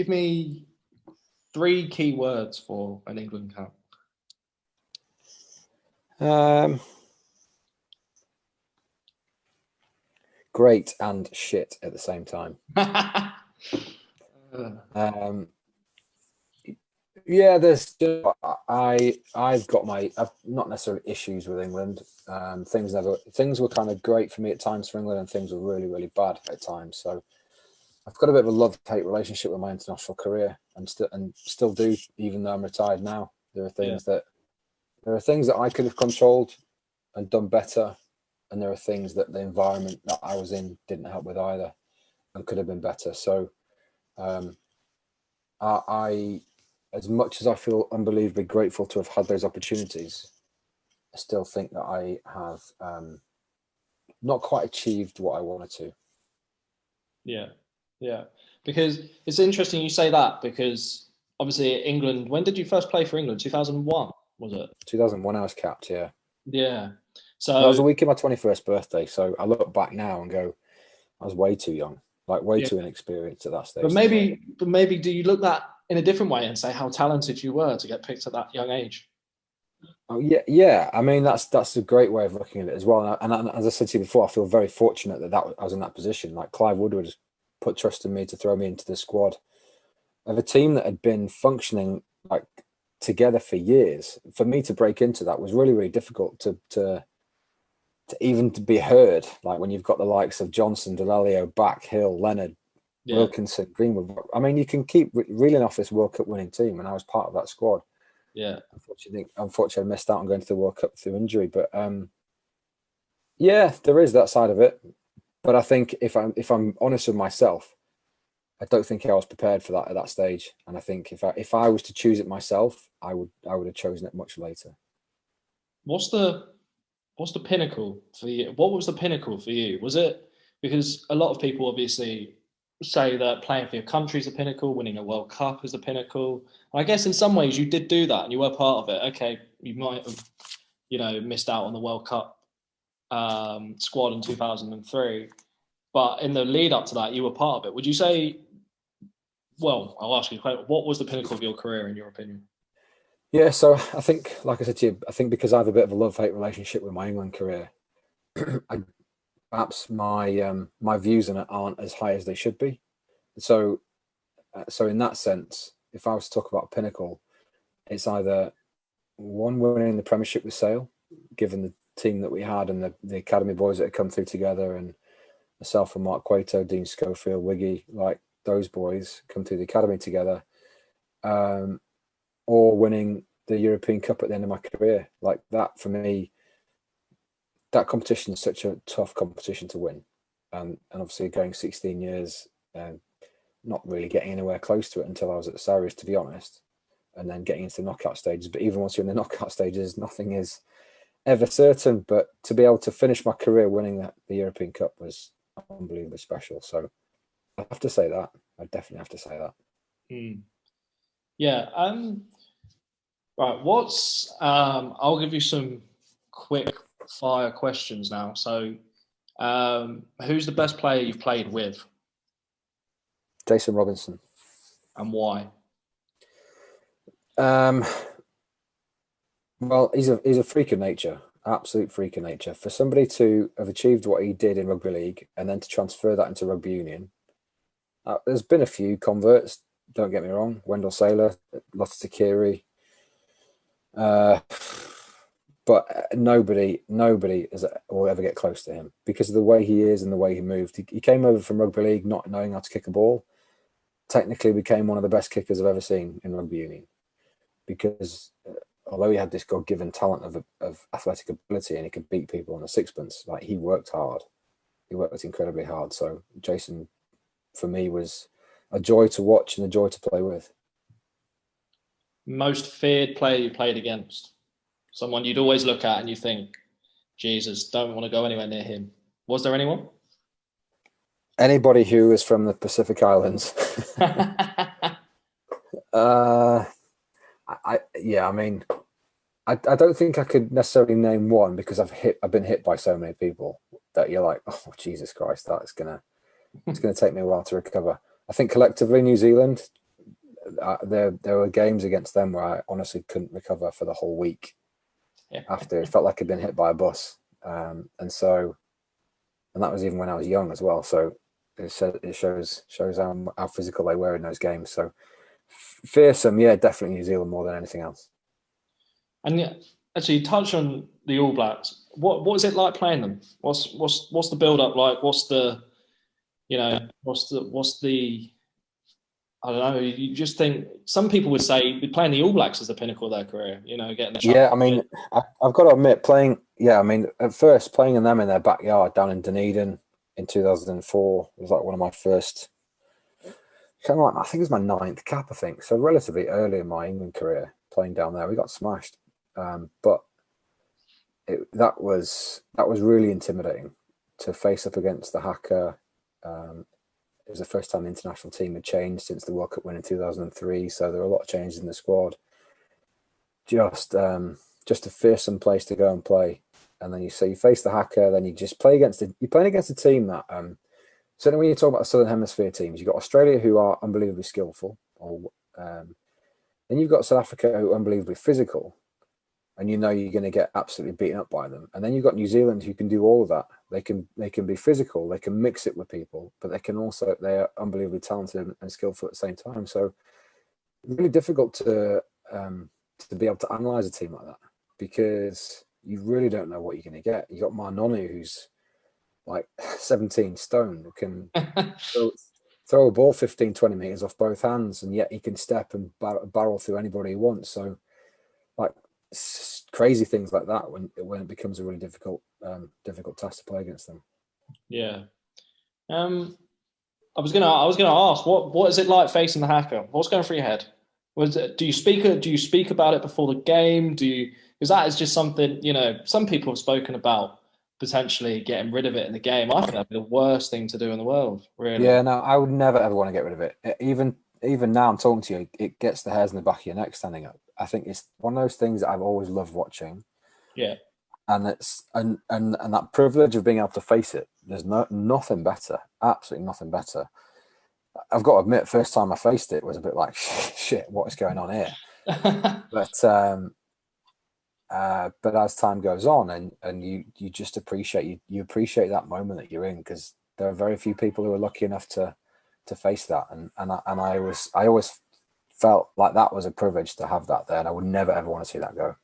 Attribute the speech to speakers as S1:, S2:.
S1: Give me 3 key words for an England cap.
S2: Great and shit at the same time. Yeah, there's I've not necessarily issues with England. Things were kind of great for me at times for England, and things were really, really bad at times. So I've got a bit of a love-hate relationship with my international career, and still do, even though I'm retired now. There are things that I could have controlled and done better, and there are things that the environment that I was in didn't help with either, and could have been better. So I as much as I feel unbelievably grateful to have had those opportunities, I still think that I have not quite achieved what I wanted to.
S1: Yeah. Because it's interesting you say that, because obviously England, when did you first play for England? 2001, was it?
S2: 2001 I was capped, yeah.
S1: Yeah. So
S2: that was the week of my 21st birthday. So I look back now and go, I was way too young, like way too inexperienced at that stage.
S1: But maybe do you look that in a different way and say how talented you were to get picked at that young age?
S2: Oh yeah. I mean, that's a great way of looking at it as well. And as I said to you before, I feel very fortunate that I was in that position. Like Clive Woodward put trust in me to throw me into the squad of a team that had been functioning like together for years. For me to break into that was really, really difficult to even to be heard. Like when you've got the likes of Johnson, Delalio, Back, Hill, Leonard, Wilkinson, Greenwood. I mean, you can keep reeling off this World Cup winning team, and I was part of that squad.
S1: Yeah.
S2: Unfortunately, I missed out on going to the World Cup through injury. But yeah, there is that side of it. But I think if I'm honest with myself, I don't think I was prepared for that at that stage. And I think if I was to choose it myself, I would have chosen it much later.
S1: What's the pinnacle for you? What was the pinnacle for you? Was it, because a lot of people obviously say that playing for your country is a pinnacle, winning a World Cup is a pinnacle. And I guess in some ways you did do that and you were part of it. Okay, you might have, missed out on the World Cup squad in 2003, but in the lead up to that, you were part of it. Would you say? Well, I'll ask you, what was the pinnacle of your career in your opinion?
S2: Yeah, so I think, like I said to you, I think because I have a bit of a love-hate relationship with my England career, perhaps my views on it aren't as high as they should be. So in that sense, if I was to talk about pinnacle, it's either one, winning the Premiership with Sale, given the team that we had and the academy boys that had come through together, and myself and Mark Cueto, Dean Schofield, Wiggy, like those boys come through the academy together, or winning the European Cup at the end of my career. Like that, for me, that competition is such a tough competition to win. And obviously going 16 years, not really getting anywhere close to it until I was at the Sarries, to be honest, and then getting into the knockout stages. But even once you're in the knockout stages, nothing is ever certain. But to be able to finish my career winning the European Cup was unbelievably special. So I have to say that. I definitely have to say that.
S1: Yeah. Right. I'll give you some quick fire questions now. So, who's the best player you've played with?
S2: Jason Robinson.
S1: And why?
S2: Well, he's a freak of nature, absolute freak of nature. For somebody to have achieved what he did in rugby league and then to transfer that into rugby union, there's been a few converts. Don't get me wrong, Wendell Saylor, Lotta Takiri, but nobody will ever get close to him because of the way he is and the way he moved. He came over from rugby league not knowing how to kick a ball. Technically became one of the best kickers I've ever seen in rugby union because although he had this God-given talent of athletic ability and he could beat people on a sixpence, like he worked hard. He worked incredibly hard. So Jason, for me, was a joy to watch and a joy to play with.
S1: Most feared player you played against? Someone you'd always look at and you think, Jesus, don't want to go anywhere near him. Was there anyone?
S2: Anybody who was from the Pacific Islands. I don't think I could necessarily name one because I've been hit by so many people that you're like, oh Jesus Christ, it's gonna take me a while to recover. I think collectively New Zealand, there were games against them where I honestly couldn't recover for the whole week
S1: Yeah.
S2: after. It felt like I'd been hit by a bus. And that was even when I was young as well. So it shows how physical they were in those games. So fearsome, yeah, definitely New Zealand more than anything else.
S1: And yeah, actually, you touched on the All Blacks. What is it like playing them? What's the build up like? What's the what's the I don't know. You just think some people would say playing the All Blacks is the pinnacle of their career. Getting the chance.
S2: Yeah, I mean, I've got to admit, playing. Yeah, I mean, at first playing them in their backyard down in Dunedin in 2004 was like one of my first. Kind of like, I think it was my ninth cap. I think so. Relatively early in my England career, playing down there, we got smashed, but that was really intimidating to face up against the HAKA. It was the first time the international team had changed since the World Cup win in 2003. So there were a lot of changes in the squad. Just a fearsome place to go and play. And then you face the HAKA, then you're playing against a team that certainly when you talk about the Southern Hemisphere teams, you've got Australia who are unbelievably skillful, then you've got South Africa who are unbelievably physical, and you're going to get absolutely beaten up by them. And then you've got New Zealand who can do all of that. They can be physical, they can mix it with people, but they are unbelievably talented and skillful at the same time. So really difficult to be able to analyze a team like that, because you really don't know what you're going to get. You got Marnonu, who's like 17 stone, who can throw a ball 15, 20 meters off both hands, and yet he can step and barrel through anybody he wants. So like crazy things like that when it becomes a really difficult task to play against them.
S1: Yeah. I was gonna ask, what is it like facing the HAKA? What's going through your head? Do you speak about it before the game? Because that is just something, some people have spoken about potentially getting rid of it in the game. I think that'd be the worst thing to do in the world, really.
S2: Yeah, no, I would never ever want to get rid of it. Even now I'm talking to you, it gets the hairs in the back of your neck standing up. I think it's one of those things that I've always loved watching.
S1: Yeah.
S2: And it's and that privilege of being able to face it. There's nothing better, absolutely nothing better. I've got to admit, first time I faced it was a bit like shit. What is going on here? But as time goes on, and you just appreciate you appreciate that moment that you're in, because there are very few people who are lucky enough to face that, and I always felt like that was a privilege to have that there, and I would never ever want to see that go.